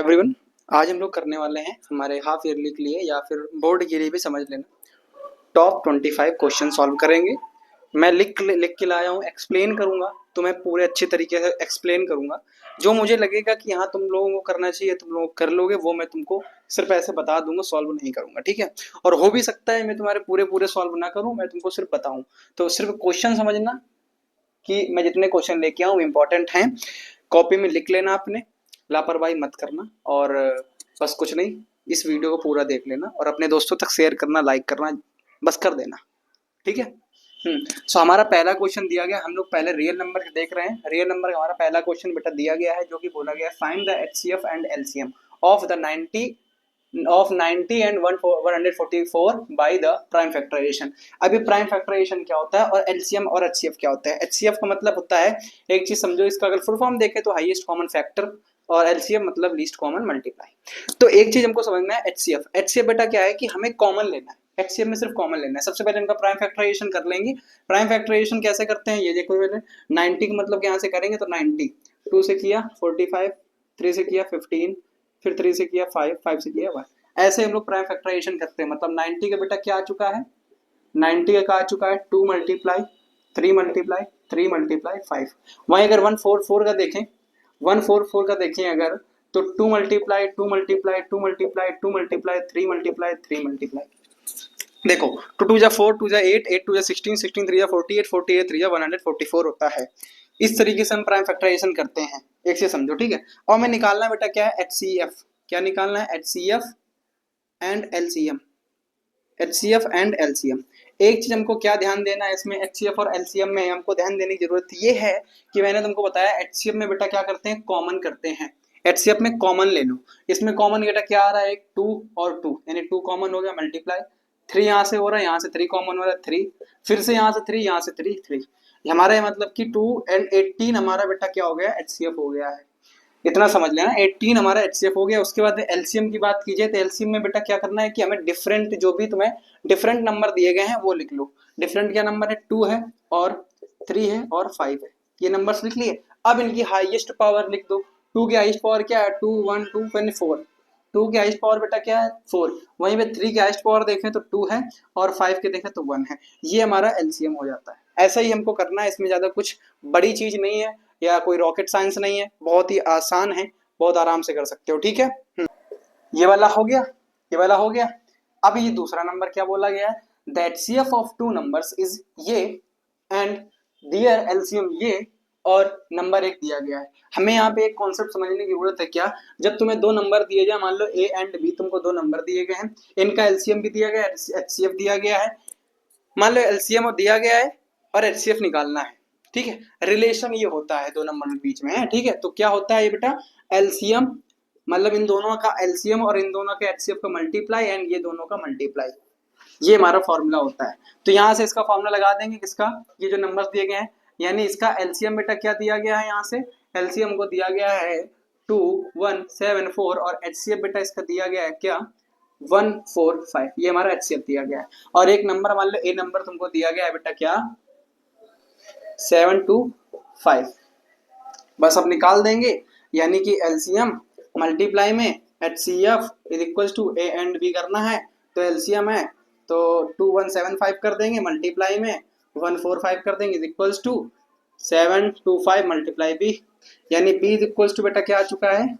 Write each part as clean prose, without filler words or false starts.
Everyone, आज हम लोग करने वाले हैं हमारे हाफ ईयरली के लिए या फिर बोर्ड के लिए भी समझ लेना, टॉप 25 क्वेश्चन सॉल्व करेंगे। मैं लिख के लाया हूँ, एक्सप्लेन करूंगा, तुम्हें पूरे अच्छे तरीके से एक्सप्लेन करूंगा। जो मुझे लगेगा कि हाँ तुम लोगों को करना चाहिए, तुम लोग कर लोगे, वो मैं तुमको सिर्फ ऐसे बता दूंगा, सॉल्व नहीं करूंगा, ठीक है। और हो भी सकता है मैं तुम्हारे पूरे पूरे सॉल्व ना करूँ, मैं तुमको सिर्फ बताऊँ। तो सिर्फ क्वेश्चन समझना कि मैं जितने क्वेश्चन लेके आऊँ इंपॉर्टेंट हैं, कॉपी में लिख लेना आपने, लापरवाही मत करना। और बस कुछ नहीं, इस वीडियो को पूरा देख लेना और अपने दोस्तों तक शेयर करना, लाइक करना, बस कर देना, ठीक है। सो हमारा पहला क्वेश्चन दिया गया, हम लोग पहले रियल नंबर देख रहे हैं। रियल नंबर हमारा पहला क्वेश्चन बेटा दिया गया है, जो कि बोला गया find the HCF and LCM of the 90 and 144 by the prime factorisation. अभी प्राइम फैक्टराइजेशन क्या होता है और एलसीएम और एचसीएफ क्या होता है। एचसीएफ का मतलब होता है, एक चीज समझो, इसका अगर फुल फॉर्म देखें तो हाईएस्ट कॉमन फैक्टर, और एलसीएम मतलब लीस्ट कॉमन मल्टीप्लाई। तो एक चीज हमको समझना है, एचसीएफ एचसीएफ बेटा क्या है कि हमें कॉमन लेना है, एचसीएफ में सिर्फ कॉमन लेना है। सबसे पहले इनका प्राइम फैक्टराइजेशन कर लेंगे। प्राइम फैक्टराइजेशन कैसे करते हैं ये देखो, पहले 90 का मतलब यहाँ से करेंगे तो 90, 2 से किया 45, 3 से किया 15, फिर 3 से किया 5, 5 से किया 1। ऐसे हम लोग प्राइम फैक्टराइजेशन करते हैं। मतलब 90 का बेटा क्या आ चुका है, 90 का आ चुका है 2 मल्टीप्लाई 3 मल्टीप्लाई 3 मल्टीप्लाई 5। वहीं अगर 144 का देखें, 144 का देखें अगर, तो 2 multiply 2 multiply 2 multiply 2 multiply 3 multiply 3 multiply. देखो 2 2 जा 4, 2 जा 8, 8 2 जा 16, 16 3 जा 48, 48 3 जा 144 होता है। इस तरीके से हम प्राइम फैक्टराइजेशन करते हैं, एक से समझो, ठीक है। और हमें निकालना बेटा क्या है, एचसीएफ। क्या निकालना है, HCF and LCM. HCF and LCM. एक चीज हमको क्या ध्यान देना है इसमें, एचसीएफ और एलसीएम में हमको ध्यान देने की जरूरत ये है कि मैंने तुमको बताया एचसीएफ में बेटा क्या करते हैं, कॉमन करते हैं। एचसीएफ में कॉमन ले लो। इसमें कॉमन बेटा क्या आ रहा है, एक 2 और 2, यानी 2 कॉमन हो गया, मल्टीप्लाई 3 यहाँ से हो रहा है, यहाँ से 3 कॉमन हो रहा है 3, फिर से यहाँ से 3, यहाँ से 3, 3। हमारा मतलब कि 2 एंड 18 हमारा बेटा क्या हो गया, एचसीएफ हो गया है। इतना समझ लेना, 18 हमारा एचसीएफ हो गया। उसके बाद एलसीएम की बात कीजिए तो एलसीएम में बेटा क्या करना है कि हमें डिफरेंट, जो भी तुम्हें डिफरेंट नंबर दिए गए हैं वो लिख लो। डिफरेंट क्या नंबर है, 2 है और 3 है और 5 है, ये नंबर्स लिख लिए। अब इनकी हाईएस्ट पावर लिख दो। 2 की हाईएस्ट पावर क्या है, 2 1 2 4। 2 की हाईएस्ट पावर बेटा क्या है, 4। वहीं पे 3 की हाईएस्ट पावर देखें तो 2 है और 5 के देखें तो 1 है। ये हमारा एलसीएम हो जाता है। ऐसा ही हमको करना है, इसमें ज्यादा कुछ बड़ी चीज नहीं है या कोई रॉकेट साइंस नहीं है, बहुत ही आसान है, बहुत आराम से कर सकते हो, ठीक है। ये वाला हो गया, ये वाला हो गया। अब ये दूसरा नंबर क्या बोला गया है, the HCF of 2 numbers is ये एंड दियर एलसीएम ये, और नंबर 1 दिया गया है। हमें यहाँ पे एक कॉन्सेप्ट समझने की जरूरत है। क्या, जब तुम्हें 2 नंबर दिए जाए, मान लो ए एंड बी, तुमको 2 नंबर दिए गए हैं, इनका एलसीएम भी दिया गया है, एचसीएफ दिया गया है। मान लो एलसीएम दिया गया है और एचसीएफ निकालना है, ठीक है। रिलेशन ये होता है 2 नंबर के बीच में है, ठीक है। तो क्या होता है ये बेटा, एलसीएम मतलब इन दोनों का एलसीएम और इन दोनों के एचसीएफ का मल्टीप्लाई एंड ये दोनों का मल्टीप्लाई, ये हमारा फॉर्मूला होता है। तो यहाँ से इसका फॉर्मूला लगा देंगे, किसका, ये जो नंबर्स दिए गए हैं, यानी इसका एलसीएम बेटा क्या दिया गया है, यहाँ से एलसीएम को दिया गया है 2 1 7 4 और एचसीएफ बेटा इसका दिया गया है क्या, 1 4 5। ये हमारा एचसीएफ दिया गया है। और एक नंबर मान लो ए नंबर तुमको दिया गया है बेटा क्या, 7 2 5। बस अब निकाल देंगे, यानी कि एलसीएम मल्टीप्लाई में HCF is equal to A and B करना है। तो एलसीएम है तो 2175 कर देंगे, मल्टीप्लाई में 145 कर देंगे, is equal to 725 multiply B, यानी बी इज इक्वल टू बेटा क्या आ चुका है,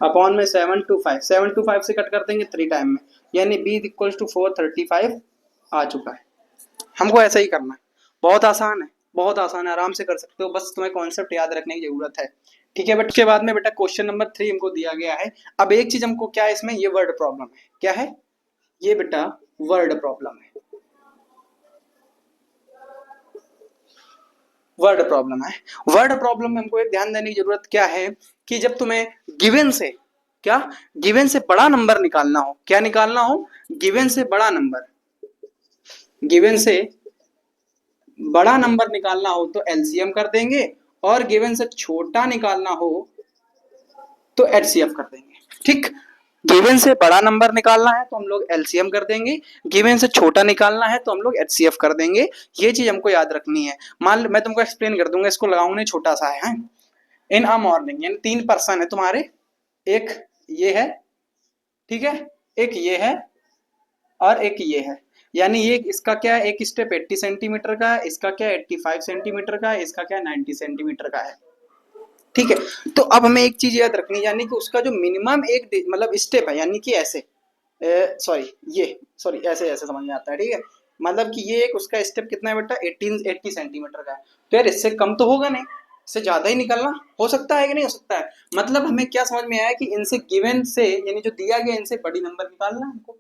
अपॉन में 725, 725 से कट कर देंगे 3 टाइम में, यानी बी इज इक्वल टू 435 आ चुका है। हमको ऐसा ही करना है, बहुत आसान है, बहुत आसान है, आराम से कर सकते हो, बस तुम्हें कॉन्सेप्ट याद रखने की जरूरत है, ठीक है। बट उसके बाद में बेटा क्वेश्चन नंबर 3 हमको दिया गया है। अब एक चीज हमको क्या है इसमें, ये वर्ड प्रॉब्लम है। क्या है ये बेटा, वर्ड प्रॉब्लम है, वर्ड प्रॉब्लम है। वर्ड प्रॉब्लम में हमको एक ध्यान देने की जरूरत क्या है कि जब तुम्हें गिवन से, क्या, गिवन से बड़ा नंबर निकालना हो, क्या निकालना हो, गिवन से बड़ा नंबर, गिवन से बड़ा नंबर निकालना हो तो एलसीएम कर देंगे, और गिवन से छोटा निकालना हो तो एचसीएफ कर देंगे, ठीक। गिवन से बड़ा नंबर निकालना है तो हम लोग एलसीएम कर देंगे, गिवन से छोटा निकालना है तो हम लोग एचसीएफ कर देंगे। ये चीज हमको याद रखनी है। मान लो मैं तुमको एक्सप्लेन कर दूंगा, इसको लगाऊंगा नहीं, छोटा सा है। इन अ मॉर्निंग, यानी 3 पर्सन है तुम्हारे, एक ये है, ठीक है, एक ये है और एक ये है। यानी ये इसका क्या है, एक स्टेप 80 सेंटीमीटर का है, इसका क्या है 85 सेंटीमीटर का है, इसका क्या है 90 सेंटीमीटर का है। ठीक है, तो अब हमें एक चीज याद रखनी, यानी कि उसका जो मिनिमम एक मतलब स्टेप है, यानी कि ऐसे सॉरी ये सॉरी ऐसे ऐसे समझ में आता है, ठीक है। मतलब कि ये एक उसका स्टेप कितना है बेटा, 80 सेंटीमीटर का है। तो यार इससे कम तो होगा नहीं, इससे ज्यादा ही निकलना हो सकता है कि नहीं हो सकता है। मतलब हमें क्या समझ में आया कि इनसे गिवन से, यानी जो दिया गया इनसे बड़ी नंबर निकालना है हमको,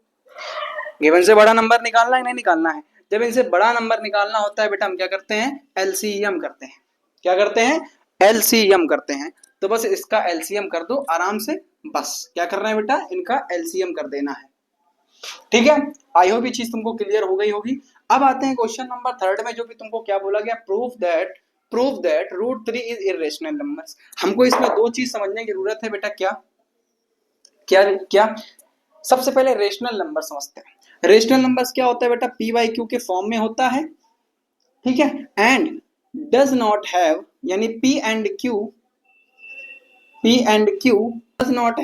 गिवन से बड़ा नंबर निकालना है नहीं निकालना है। जब इनसे बड़ा नंबर निकालना होता है बेटा हम क्या करते हैं, एलसीएम करते हैं। क्या करते हैं, एलसीएम करते हैं। तो बस इसका एलसीएम कर दो आराम से, बस क्या करना है बेटा, इनका एलसीएम कर देना है। ठीक है, आई होप ये चीज तुमको क्लियर हो गई होगी। अब आते हैं क्वेश्चन नंबर 3 में, जो कि तुमको क्या बोला गया, proof that root 3 is irrational numbers. हमको इसमें दो चीज समझने की जरूरत है बेटा, क्या क्या क्या। सबसे पहले रेशनल नंबर समझते हैं। रेशनल नंबर्स क्या होता है बेटा, पी बाई क्यू के फॉर्म में होता है, ठीक है। एंड डज नॉट हैव, यानी P and Q does not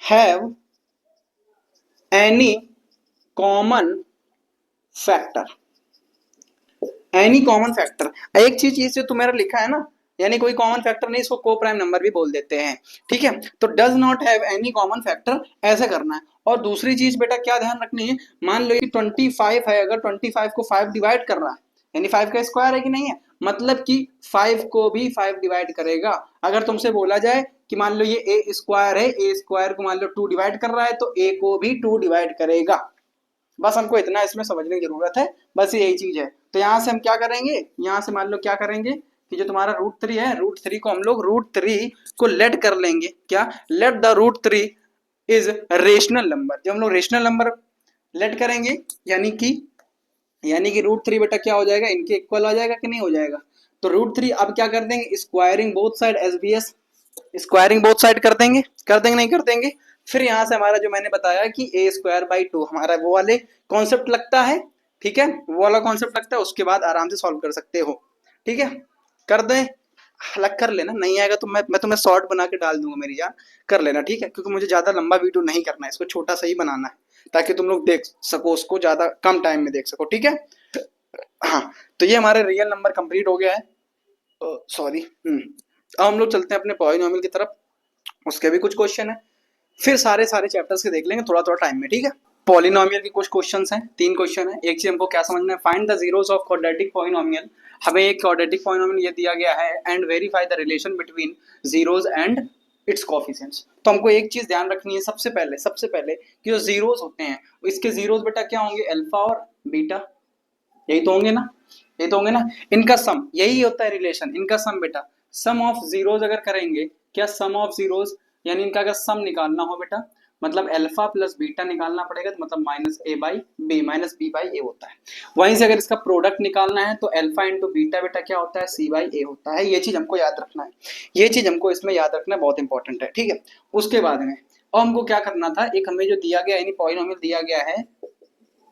have any common factor. Any common factor, एक चीज ये जो तुम्हारा लिखा है ना, यानी कोई कॉमन फैक्टर नहीं, इसको को प्राइम नंबर भी बोल देते हैं, ठीक है। तो does not have any common factor ऐसे करना है। और दूसरी चीज बेटा क्या ध्यान रखनी है, मान लो कि 25 है, अगर 25 को 5 डिवाइड कर रहा है, यानी 5 का स्क्वायर है कि नहीं है, मतलब कि 5 को भी 5 डिवाइड करेगा। अगर तुमसे बोला जाए कि मान लो ये ए स्क्वायर है, ए स्क्वायर को मान लो 2 डिवाइड कर रहा है, तो ए को भी 2 डिवाइड करेगा। बस हमको इतना इसमें समझने की जरूरत है, बस यही चीज है। तो यहाँ से हम क्या करेंगे, यहाँ से मान लो क्या करेंगे कि जो तुम्हारा रूट 3 है, रूट 3 को हम लोग रूट 3 को लेट कर लेंगे, क्या let the root 3 is rational number. जब हम लोग रेशनल नंबर लेट करेंगे, यानी कि रूट 3 बेटा क्या हो जाएगा, इनके इक्वल आ जाएगा कि नहीं हो जाएगा। तो रूट 3 अब क्या कर देंगे, squaring both side SBS, squaring both side कर देंगे नहीं कर देंगे। फिर यहां से हमारा जो मैंने बताया कि ए स्क्वायर बाई 2 हमारा वो वाले कॉन्सेप्ट लगता है, ठीक है, वो वाला कॉन्सेप्ट लगता है। उसके बाद आराम से सॉल्व कर सकते हो, ठीक है। कर दें, अलग कर लेना, नहीं आएगा तो मैं तुम्हें शॉर्ट बना के डाल दूंगा मेरी जान, कर लेना, ठीक है। क्योंकि मुझे ज्यादा लंबा वीडियो नहीं करना है, इसको छोटा सा ही बनाना है, ताकि तुम लोग देख सको उसको, ज्यादा कम टाइम में देख सको, ठीक है। हाँ, तो ये हमारे रियल नंबर कंप्लीट हो गया है, सॉरी। अब हम लोग चलते हैं अपने पॉलिनोमियल की तरफ, उसके भी कुछ क्वेश्चन है, फिर सारे चैप्टर्स के देख लेंगे थोड़ा थोड़ा टाइम में, ठीक है। पॉलिनोमियल के कुछ क्वेश्चंस हैं, 3 क्वेश्चन है। एक चीज हमको क्या समझना है, find the zeros of quadratic polynomial. हमें एक क्वाड्रेटिक पॉलिनोमियल ये दिया गया है, and verify the relation between zeros and it's coefficients. तो हमको एक चीज ध्यान रखनी है, सबसे पहले कि जो जीरोस होते हैं, इसके जीरोस बेटा क्या होंगे, अल्फा और बीटा, यही तो होंगे ना, यही तो होंगे ना। इनका सम, यही होता है रिलेशन, इनका सम बेटा, सम ऑफ जीरोस अगर करेंगे, क्या सम ऑफ जीरोस, यानी इनका अगर सम निकालना हो बेटा, मतलब अल्फा प्लस बीटा निकालना पड़ेगा, तो मतलब minus A by B, minus B by A होता है। वहीं से अगर इसका प्रोडक्ट निकालना है, तो अल्फा इंटू बीटा बेटा क्या होता है, सी बाई ए होता है। ये चीज हमको याद रखना है, ये चीज हमको इसमें याद रखना बहुत इंपॉर्टेंट है, ठीक है। उसके बाद में और हमको क्या करना था, एक हमें जो दिया गया, यानी पॉलिनोमियल दिया गया है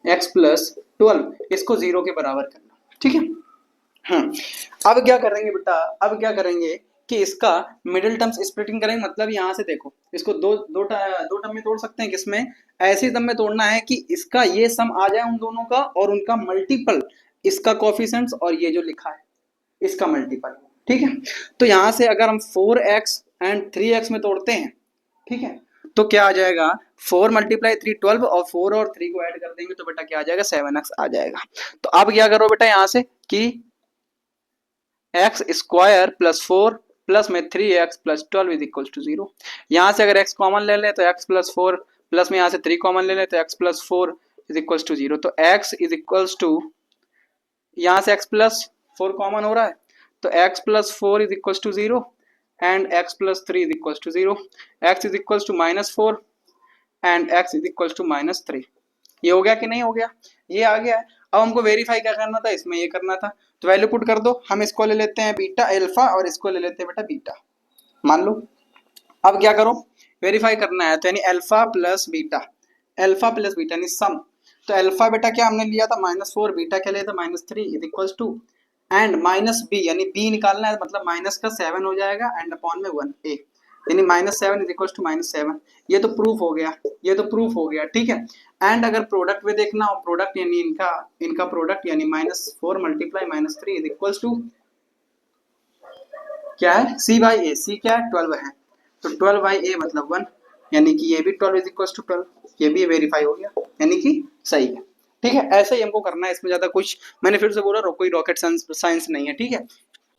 x+12, इसको 0 के बराबर करना, ठीक है। अब क्या करेंगे बेटा, अब क्या करेंगे कि इसका मिडिल टर्म्स स्प्लिटिंग करेंगे। मतलब यहाँ से देखो, इसको दो टर्म में तोड़ सकते हैं, किसमें, ऐसे टर्म में तोड़ना है कि इसका ये सम आ जाए उन दोनों का, और उनका मल्टीपल इसका कोएफिशिएंट्स, और ये जो लिखा है इसका मल्टीपल, ठीक है। तो यहाँ से अगर हम 4x एंड 3x में तोड़ते हैं, ठीक है, तो क्या आ जाएगा, 4 मल्टीप्लाई 3 12, और 4 और 3 को ऐड कर देंगे तो बेटा क्या आ जाएगा, 7x आ जाएगा। तो अब क्या करो बेटा, यहाँ से कि एक्स स्क्वायर प्लस 4 प्लस में 3x plus 12 is equal to 0। यहाँ से अगर x कॉमन ले लें तो x प्लस 4 प्लस में यहाँ से 3 कॉमन ले लें तो x plus 4 is equal to 0। तो x इज इक्वल टू, यहाँ से x प्लस 4 कॉमन हो रहा है, तो x plus 4 is equal to 0 and x plus 3 is equal to 0। x is equal to -4 and x is equal to -3। ये हो गया कि नहीं हो गया, ये आ गया है। अब हमको वेरीफाई क्या करना था, इसमें ये करना था, तो वैल्यू पुट कर दो। हम इसको ले लेते हैं बीटा अल्फा, और इसको ले लेते हैं बेटा बीटा, मान लो। अब क्या करो, वेरीफाई करना है, तो यानी अल्फा प्लस बीटा यानी सम। तो अल्फा बेटा क्या हमने लिया था -4, बीटा क्या लिया था -3 is equal to and minus B, यानी बी निकालना है मतलब माइनस का 7 हो जाएगा एंड अपॉन में 1 ए, यानी -7 इज इक्वल टू -7। ये तो प्रूफ हो गया, ये तो प्रूफ हो गया, ठीक है। एंड अगर प्रोडक्ट में देखना हो, प्रोडक्ट यानी इनका प्रोडक्ट यानी -4 मल्टीप्लाई -3 इज इक्वल टू क्या है, सी बाई ए, सी क्या है 12 है, तो 12 बाई ए मतलब 1, यानी कि ये भी 12 इज इक्वल टू 12, ये भी वेरीफाई हो गया, यानी कि सही है, ठीक है। ऐसे ही हमको करना है, इसमें ज्यादा कुछ, मैंने फिर से बोला कोई रॉकेट साइंस नहीं है, ठीक है।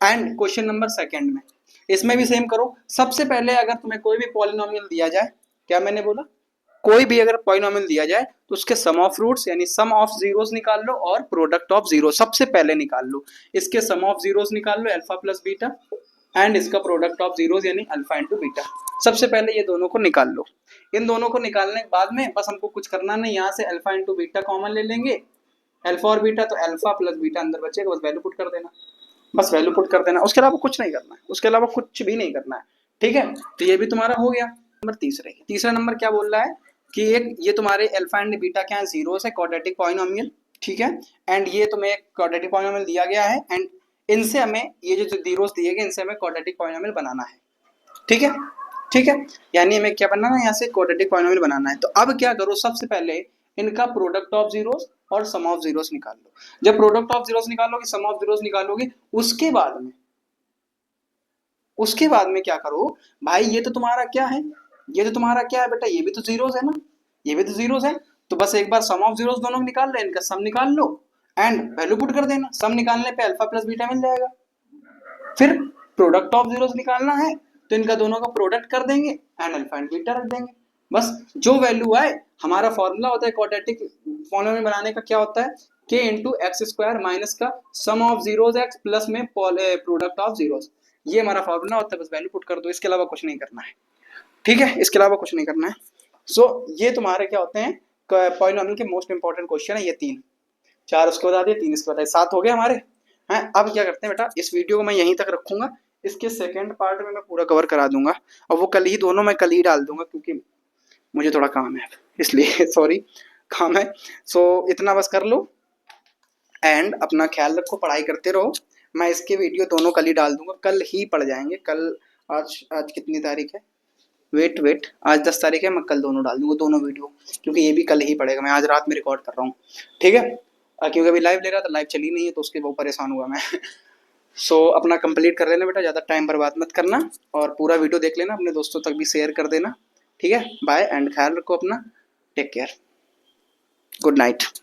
एंड क्वेश्चन नंबर सेकंड में, इसमें भी सेम करो। सबसे पहले अगर तुम्हें कोई भी पॉलिनोमियल दिया जाए, क्या मैंने बोला, कोई भी अगर पॉलिनोमियल दिया जाए तो उसके सम ऑफ रूट्स यानी सम ऑफ जीरोस निकाल लो और प्रोडक्ट ऑफ जीरो सबसे पहले निकाल लो। इसके सम ऑफ जीरोस निकाल लो अल्फा प्लस बीटा, एंड इसका प्रोडक्ट ऑफ जीरोस यानी अल्फा इंटू बीटा। सबसे पहले ये दोनों को निकाल लो। इन दोनों को निकालने के बाद में बस हमको कुछ करना नहीं, यहाँ से अल्फा इंटू बीटा कॉमन ले लेंगे, अल्फा और बीटा, तो अल्फा प्लस बीटा अंदर बचेगा, बस वैल्यू पुट कर देना, बस वैल्यू पुट कर देना, उसके अलावा कुछ नहीं करना है, उसके अलावा कुछ भी नहीं करना है, ठीक है। तो ये भी तुम्हारा हो गया। नंबर तीसरा नंबर क्या बोल रहा है कि एक ये तुम्हारे अल्फा एंड बीटा क्या है, जीरोस है, क्वाड्रेटिक पॉलिनोमियल, ठीक है। एंड ये तुम्हें एक क्वाड्रेटिक पॉलिनोमियल दिया गया है एंड इनसे हमें ये जो जीरोस दिए गए इनसे हमें क्वाड्रेटिक पॉलिनोमियल बनाना है, ठीक है, ठीक है। यानी हमें क्या बनाना है, यहाँ से क्वाड्रेटिक पॉलिनोमियल बनाना है। तो अब क्या करो, सबसे पहले इनका प्रोडक्ट ऑफ जीरोस और सम ऑफ जीरोस निकाल लो। जब प्रोडक्ट ऑफ जीरोस निकालोगे, सम ऑफ जीरोस निकालोगे, उसके बाद में क्या करो भाई, ये तो तुम्हारा क्या है, ये तो तुम्हारा क्या है बेटा, ये भी तो जीरोस है ना, ये भी तो जीरोस है, तो बस एक बार सम ऑफ जीरोस दोनों निकाल लो, इनका सम निकाल लो एंड वैल्यू पुट कर देना। सम निकालने पे अल्फा प्लस बीटा मिल जाएगा। फिर प्रोडक्ट ऑफ जीरोस निकालना है तो इनका दोनों का प्रोडक्ट कर देंगे एंड अल्फा एंड बीटा रख देंगे। बस जो वैल्यू आए, हमारा फॉर्मूला होता है क्वाड्रेटिक पॉलिनोमियल बनाने का, क्या होता है, k into x square minus का सम ऑफ जीरोस एक्स प्लस में प्रोडक्ट ऑफ जीरोस, ये हमारा फॉर्मूला होता है। बस वैल्यू पुट कर दो, इसके अलावा कुछ नहीं करना है, ठीक है, इसके अलावा कुछ नहीं करना है। सो ये तुम्हारे क्या होते हैं पॉलिनोमियल के मोस्ट इंपॉर्टेंट क्वेश्चन है, ये 4 उसके बता दिए, 3 इसके बताए, 7 हो गए हमारे हैं। अब क्या करते हैं बेटा, इस वीडियो को मैं यहीं तक रखूंगा, इसके सेकंड पार्ट में मैं पूरा कवर करा दूंगा और वो कल ही दोनों मैं कल ही डाल दूंगा, क्योंकि मुझे थोड़ा काम है इसलिए सॉरी, काम है। सो इतना बस कर लो एंड अपना ख्याल रखो, पढ़ाई करते रहो। मैं इसके वीडियो दोनों कल ही डाल दूंगा, कल ही पढ़ जाएंगे। कल आज कितनी तारीख है, वेट आज 10 तारीख है, मैं कल दोनों डाल दूंगा, दोनों वीडियो, क्योंकि ये भी कल ही पड़ेगा, मैं आज रात में रिकॉर्ड कर रहा हूँ, ठीक है। क्योंकि अभी लाइव ले रहा था, लाइव चली नहीं है तो उसके बहुत परेशान हुआ मैं सो अपना कंप्लीट कर लेना बेटा, ज़्यादा टाइम बर्बाद मत करना और पूरा वीडियो देख लेना, अपने दोस्तों तक भी शेयर कर देना, ठीक है। बाय एंड ख्याल रखो अपना, टेक केयर, गुड नाइट।